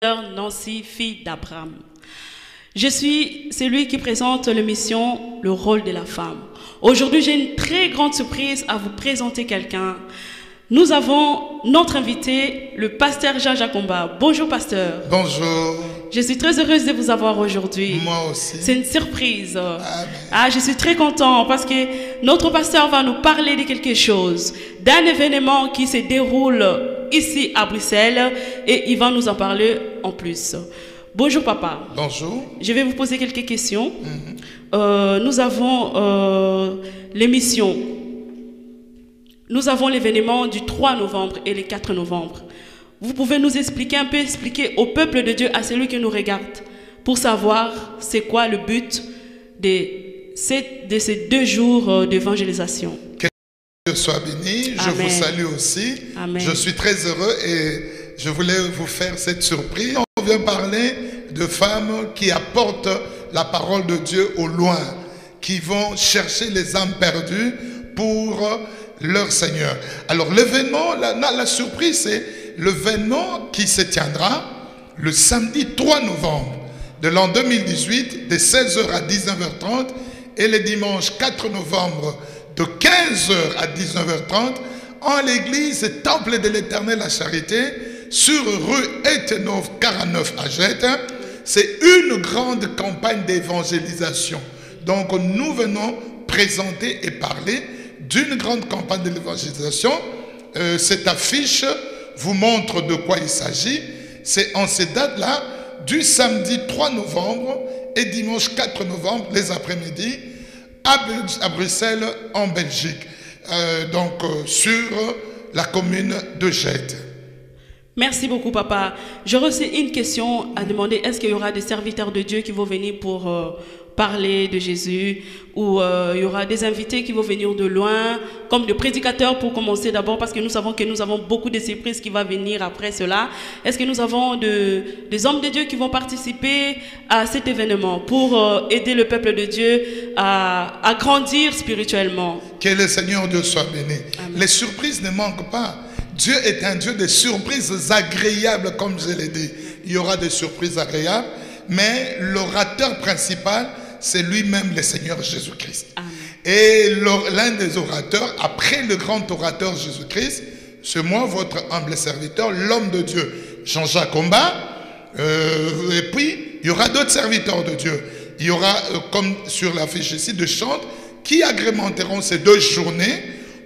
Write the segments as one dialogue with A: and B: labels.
A: Nancy, fille d'Abraham. Je suis celui qui présente l'émission Le rôle de la femme. Aujourd'hui, j'ai une très grande surprise à vous présenter quelqu'un. Nous avons notre invité, le pasteur Jean Jacomba. Bonjour, pasteur.
B: Bonjour.
A: Je suis très heureuse de vous avoir aujourd'hui.
B: Moi aussi.
A: C'est une surprise.
B: Amen.
A: Je suis très content parce que notre pasteur va nous parler de quelque chose, d'un événement qui se déroule ici à Bruxelles et il va nous en parler en plus. Bonjour, papa.
B: Bonjour.
A: Je vais vous poser quelques questions. Nous avons l'émission. Nous avons l'événement du 3 novembre et le 4 novembre. Vous pouvez nous expliquer expliquer au peuple de Dieu, à celui qui nous regarde, pour savoir c'est quoi le but de ces 2 jours d'évangélisation.
B: Que Dieu soit béni.
A: Amen.
B: Je vous salue aussi.
A: Amen.
B: Je suis très heureux et je voulais vous faire cette surprise. On vient parler de femmes qui apportent la parole de Dieu au loin, qui vont chercher les âmes perdues pour leur Seigneur. Alors l'événement, la surprise, c'est l'événement qui se tiendra le samedi 3 novembre de l'an 2018 de 16h à 19h30 et le dimanche 4 novembre de 15h à 19h30 en l'église Temple de l'Éternel à Charité sur rue Etenov 49 à Jette. C'est une grande campagne d'évangélisation. Donc nous venons présenter et parler d'une grande campagne d'évangélisation. Cette affiche vous montre de quoi il s'agit. C'est en ces dates-là, du samedi 3 novembre et dimanche 4 novembre, les après-midi, à Bruxelles, en Belgique. Sur la commune de Jette.
A: Merci beaucoup, papa. J'aurais aussi une question à demander. Est-ce qu'il y aura des serviteurs de Dieu qui vont venir pour parler de Jésus, ou il y aura des invités qui vont venir de loin, comme des prédicateurs pour commencer d'abord, parce que nous savons que nous avons beaucoup de surprises qui vont venir après cela. Est-ce que nous avons des hommes de Dieu qui vont participer à cet événement pour aider le peuple de Dieu à grandir spirituellement?
B: Que le Seigneur Dieu soit béni.
A: Amen.
B: Les surprises ne manquent pas. Dieu est un Dieu de surprises agréables, comme je l'ai dit. Il y aura des surprises agréables, mais l'orateur principal, c'est lui-même le Seigneur Jésus-Christ. Et l'un des orateurs, après le grand orateur Jésus-Christ, c'est moi, votre humble serviteur, l'homme de Dieu, Jean-Jacques Combat. Et puis, il y aura d'autres serviteurs de Dieu. Il y aura, comme sur l'affiche ici, de chants qui agrémenteront ces 2 journées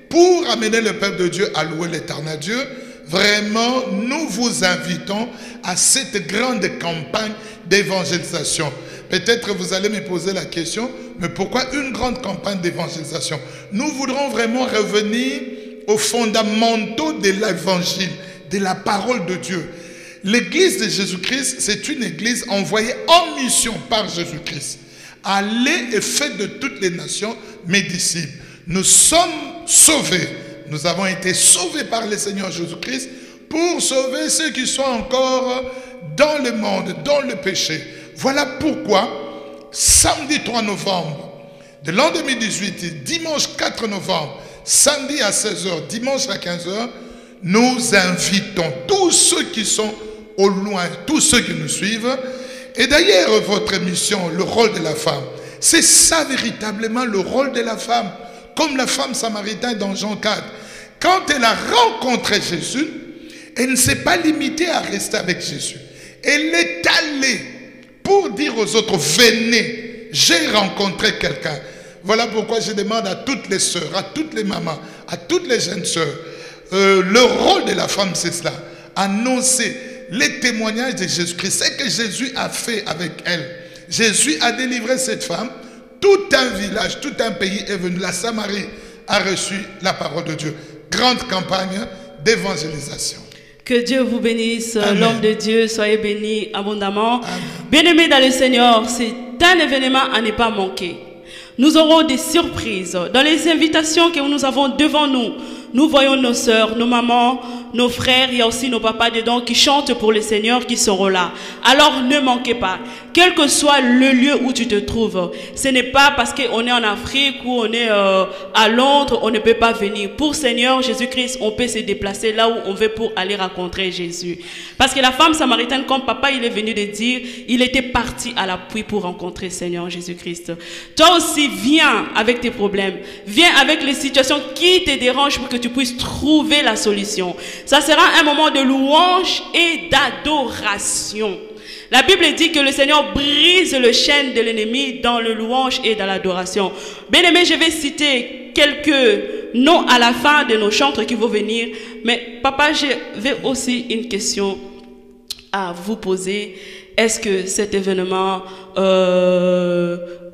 B: pour amener le peuple de Dieu à louer l'éternel Dieu. Vraiment, nous vous invitons à cette grande campagne d'évangélisation. Peut-être vous allez me poser la question, mais pourquoi une grande campagne d'évangélisation? Nous voudrons vraiment revenir aux fondamentaux de l'évangile, de la parole de Dieu. L'église de Jésus-Christ, c'est une église envoyée en mission par Jésus-Christ. Allez et faites de toutes les nations mes disciples. Nous sommes sauvés. Nous avons été sauvés par le Seigneur Jésus-Christ pour sauver ceux qui sont encore dans le monde, dans le péché. Voilà pourquoi, samedi 3 novembre de l'an 2018, dimanche 4 novembre, samedi à 16h, dimanche à 15h, nous invitons tous ceux qui sont au loin, tous ceux qui nous suivent. Et d'ailleurs, votre émission, le rôle de la femme, c'est ça véritablement le rôle de la femme. Comme la femme samaritaine dans Jean 4. Quand elle a rencontré Jésus, elle ne s'est pas limitée à rester avec Jésus. Elle est allée pour dire aux autres, venez, j'ai rencontré quelqu'un. Voilà pourquoi je demande à toutes les sœurs, à toutes les mamans, à toutes les jeunes sœurs, le rôle de la femme, c'est cela. Annoncer les témoignages de Jésus-Christ, ce que Jésus a fait avec elle. Jésus a délivré cette femme. Tout un village, tout un pays est venu. La Samarie a reçu la parole de Dieu. Grande campagne d'évangélisation.
A: Que Dieu vous bénisse, l'homme de Dieu, soyez béni abondamment.
B: Amen.
A: Bien-aimés dans le Seigneur, c'est un événement à ne pas manquer. Nous aurons des surprises. Dans les invitations que nous avons devant nous, nous voyons nos sœurs, nos mamans, nos frères, il y a aussi nos papas dedans qui chantent pour le Seigneur qui seront là. Alors ne manquez pas, quel que soit le lieu où tu te trouves, ce n'est pas parce qu'on est en Afrique ou on est à Londres, on ne peut pas venir. Pour Seigneur Jésus-Christ, on peut se déplacer là où on veut pour aller rencontrer Jésus. Parce que la femme samaritaine, comme papa il est venu de dire, il était parti à l'appui pour rencontrer Seigneur Jésus-Christ. Toi aussi, viens avec tes problèmes, viens avec les situations qui te dérangent pour que tu puisses trouver la solution. Ça sera un moment de louange et d'adoration. La Bible dit que le Seigneur brise le chêne de l'ennemi dans le louange et dans l'adoration. Bien-aimés, je vais citer quelques noms à la fin de nos chantres qui vont venir. Mais papa, j'ai aussi une question à vous poser. Est-ce que cet événement,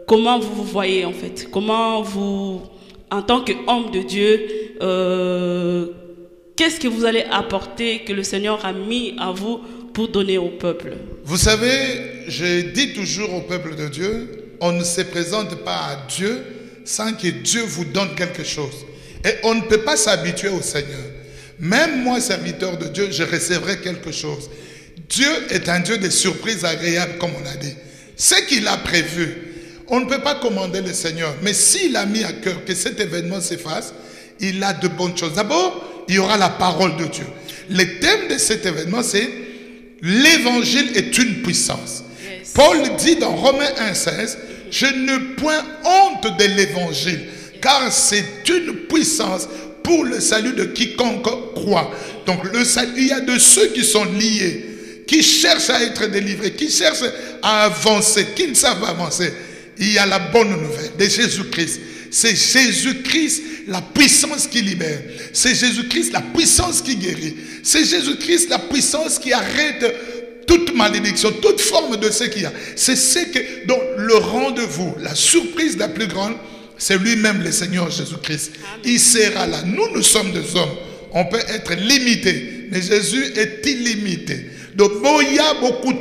A: comment vous vous voyez en fait? Comment vous, en tant qu'homme de Dieu, qu'est-ce que vous allez apporter que le Seigneur a mis à vous pour donner au peuple?
B: Vous savez, je dis toujours au peuple de Dieu, on ne se présente pas à Dieu sans que Dieu vous donne quelque chose. Et on ne peut pas s'habituer au Seigneur. Même moi, serviteur de Dieu, je recevrai quelque chose. Dieu est un Dieu de surprises agréables, comme on a dit. Ce qu'il a prévu, on ne peut pas commander le Seigneur. Mais s'il a mis à cœur que cet événement s'efface, il a de bonnes choses. D'abord, il y aura la parole de Dieu. Le thème de cet événement, c'est l'évangile est une puissance. Yes. Paul dit dans Romains 1,16, je ne point honte de l'évangile, car c'est une puissance pour le salut de quiconque croit. Donc le salut, il y a de ceux qui sont liés, qui cherchent à être délivrés, qui cherchent à avancer, qui ne savent pas avancer. Il y a la bonne nouvelle de Jésus-Christ. C'est Jésus-Christ la puissance qui libère. C'est Jésus-Christ la puissance qui guérit. C'est Jésus-Christ la puissance qui arrête toute malédiction, toute forme de ce qu'il y a. C'est ce que, donc le rendez-vous, la surprise la plus grande, c'est lui-même le Seigneur Jésus-Christ. Il sera là. Nous sommes des hommes. On peut être limité, mais Jésus est illimité. Donc, il y a beaucoup de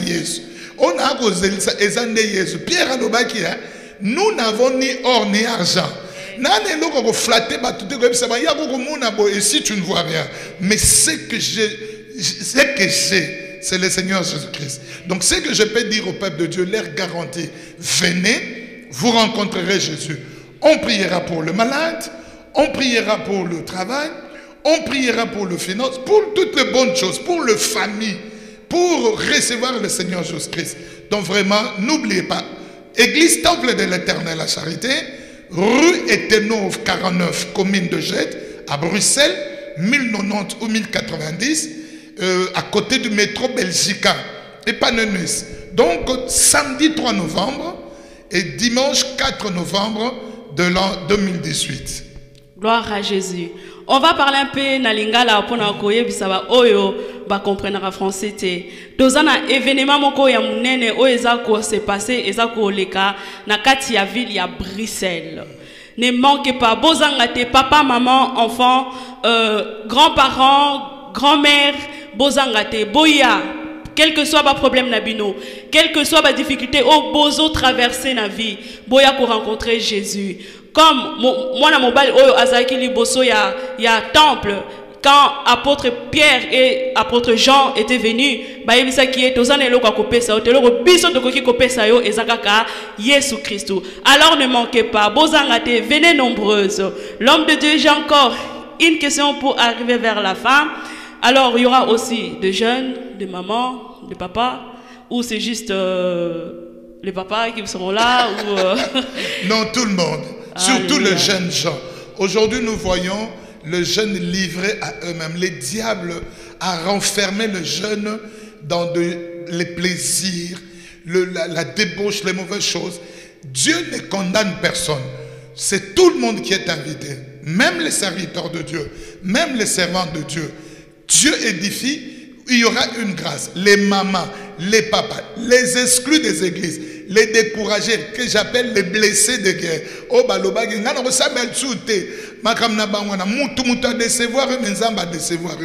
B: Jésus. On a causé Jésus. Pierre a dit, nous n'avons ni or ni argent. Et si tu ne vois rien, mais ce que j'ai, c'est le Seigneur Jésus-Christ. Donc ce que je peux dire au peuple de Dieu, leur garantie, venez, vous rencontrerez Jésus. On priera pour le malade, on priera pour le travail, on priera pour le finance, pour toutes les bonnes choses, pour le famille, pour recevoir le Seigneur Jésus-Christ. Donc vraiment, n'oubliez pas, Église Temple de l'Éternel à Charité, rue Etenove 49, commune de Jette, à Bruxelles, 1090 ou 1090, à côté du métro Belgica, et Panenus. Donc, samedi 3 novembre et dimanche 4 novembre de l'an 2018.
A: Gloire à Jésus. On va parler un peu na lingala pour na koye bisaba oyo ba comprendre en français te. Dozana événement moko ya munene o ezako se passer ezako leka na kati ya ville ya Bruxelles. Ne manquez pas bozanga te papa, maman, enfant, grands-parents, grand-mère, bozanga te boya. Quel que soit le problème nabino, quelle que soit la difficulté, au bozo traverser na vie, boya pour rencontrer Jésus. Comme moi na mobile oyo azaki liboso ya temple, quand apôtre Pierre et apôtre Jean étaient venus, ba yebisa ki etozana eloko kopesa, oteloko biso tokoki kopesa yo ezakaka Jésus Christ. Alors ne manquez pas, bozanga te, venez nombreuses. L'homme de Dieu, j'ai encore une question pour arriver vers la fin. Alors il y aura aussi des jeunes, des mamans, des papas, ou c'est juste les papas qui seront là ou
B: Non, tout le monde. Surtout les jeunes gens. Aujourd'hui, nous voyons les jeunes livrés à eux-mêmes. Les diables a renfermé les jeunes dans les plaisirs, la débauche, les mauvaises choses. Dieu ne condamne personne. C'est tout le monde qui est invité. Même les serviteurs de Dieu, même les servants de Dieu. Dieu édifie, il y aura une grâce. Les mamans, les papas, les exclus des églises, les découragés, que j'appelle les blessés de guerre. Oh, balobagi, ngana ko sabel soute, makamna bangwana, mutu décevoir, menzamba décevoir.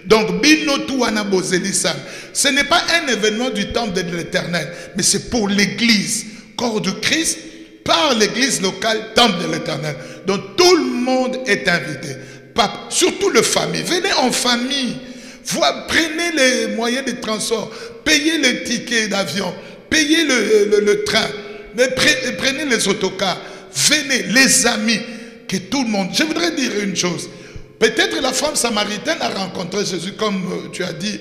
B: Donc, bino tu wana bozelisam. Ce n'est pas un événement du temple de l'Éternel, mais c'est pour l'église, corps du Christ, par l'église locale, temple de l'Éternel. Donc, tout le monde est invité. surtout les familles. Venez en famille. Prenez les moyens de transport. Payez les tickets d'avion. Payez le train. Mais prenez les autocars. Venez, les amis. Que tout le monde. Je voudrais dire une chose. Peut-être la femme samaritaine a rencontré Jésus, comme tu as dit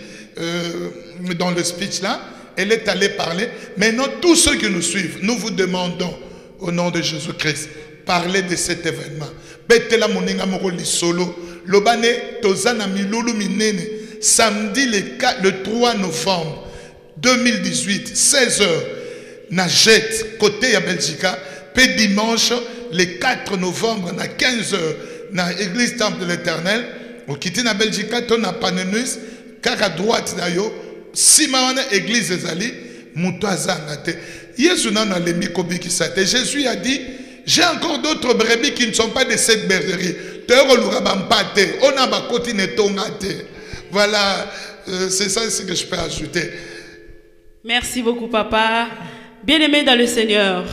B: dans le speech là. Elle est allée parler. Maintenant, tous ceux qui nous suivent, nous vous demandons, au nom de Jésus-Christ, parlez de cet événement. Samedi le 3 novembre 2018, 16h, Najet, côté à Belgique. Puis dimanche, le 4 novembre, à 15h, dans l'église Temple de l'Éternel, au quitté na Belgique, on a Panenus, car à droite d'ailleurs, si ma église est allée, Moutouazangate. Jésus n'a les mikobi qui s'attaient. Jésus a dit, j'ai encore d'autres brebis qui ne sont pas de cette bergerie. On a ma côté netongate. Voilà, c'est ça ce que je peux ajouter.
A: Merci beaucoup, papa. Bien-aimé dans le Seigneur,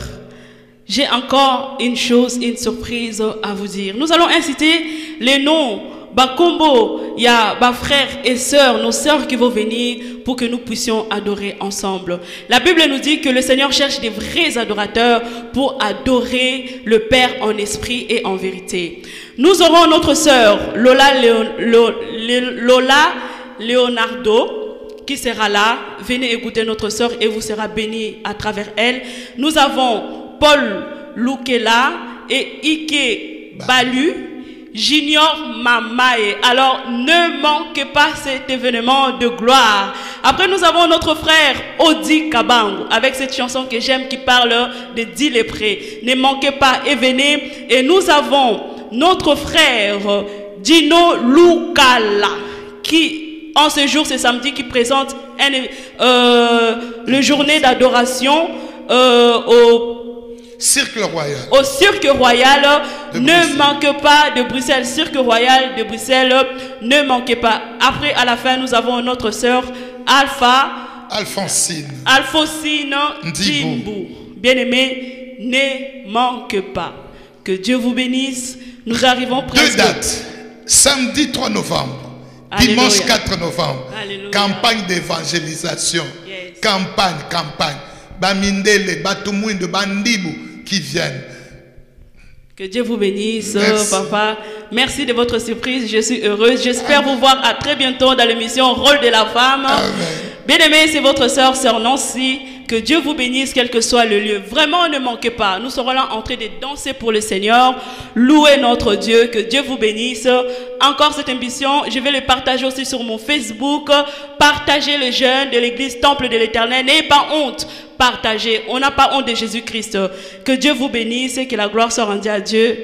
A: j'ai encore une chose, une surprise à vous dire. Nous allons inciter les noms, Bakombo, il y a frères et sœurs, nos sœurs qui vont venir pour que nous puissions adorer ensemble. La Bible nous dit que le Seigneur cherche des vrais adorateurs pour adorer le Père en esprit et en vérité. Nous aurons notre sœur Lola Leonardo qui sera là. Venez écouter notre sœur et vous sera béni à travers elle. Nous avons Paul Lukela et Ike Balu, Junior Mamae. Alors ne manquez pas cet événement de gloire. Après nous avons notre frère Odi Kabango avec cette chanson que j'aime qui parle de 10 léprés. Ne manquez pas et venez. Et nous avons notre frère Dino Lukala qui en ce jour, c'est samedi, qui présente le journée d'adoration au
B: Cirque Royal.
A: Au Cirque Royal, ne manquez pas de Bruxelles. Cirque Royal de Bruxelles, ne manquez pas. Après, à la fin, nous avons notre sœur Alphonsine Ndibou. Bien-aimés, ne manquez pas. Que Dieu vous bénisse. Nous arrivons presque.
B: 2 dates. Samedi 3 novembre. Alléluia. Dimanche 4 novembre. Alléluia. Campagne d'évangélisation. Yes. Campagne. Bamindele, Batumouinde, Bandibou qui viennent.
A: Que Dieu vous bénisse, papa. Merci de votre surprise. Je suis heureuse. J'espère vous voir à très bientôt dans l'émission Rôle de la femme. Bien-aimés, c'est votre sœur Nancy. Que Dieu vous bénisse, quel que soit le lieu. Vraiment, ne manquez pas. Nous serons là en train de danser pour le Seigneur. Louer notre Dieu. Que Dieu vous bénisse. Encore cette émission, je vais le partager aussi sur mon Facebook. Partagez le jeûne de l'église Temple de l'Éternel. N'ayez pas honte. Partagez. On n'a pas honte de Jésus-Christ. Que Dieu vous bénisse et que la gloire soit rendue à Dieu.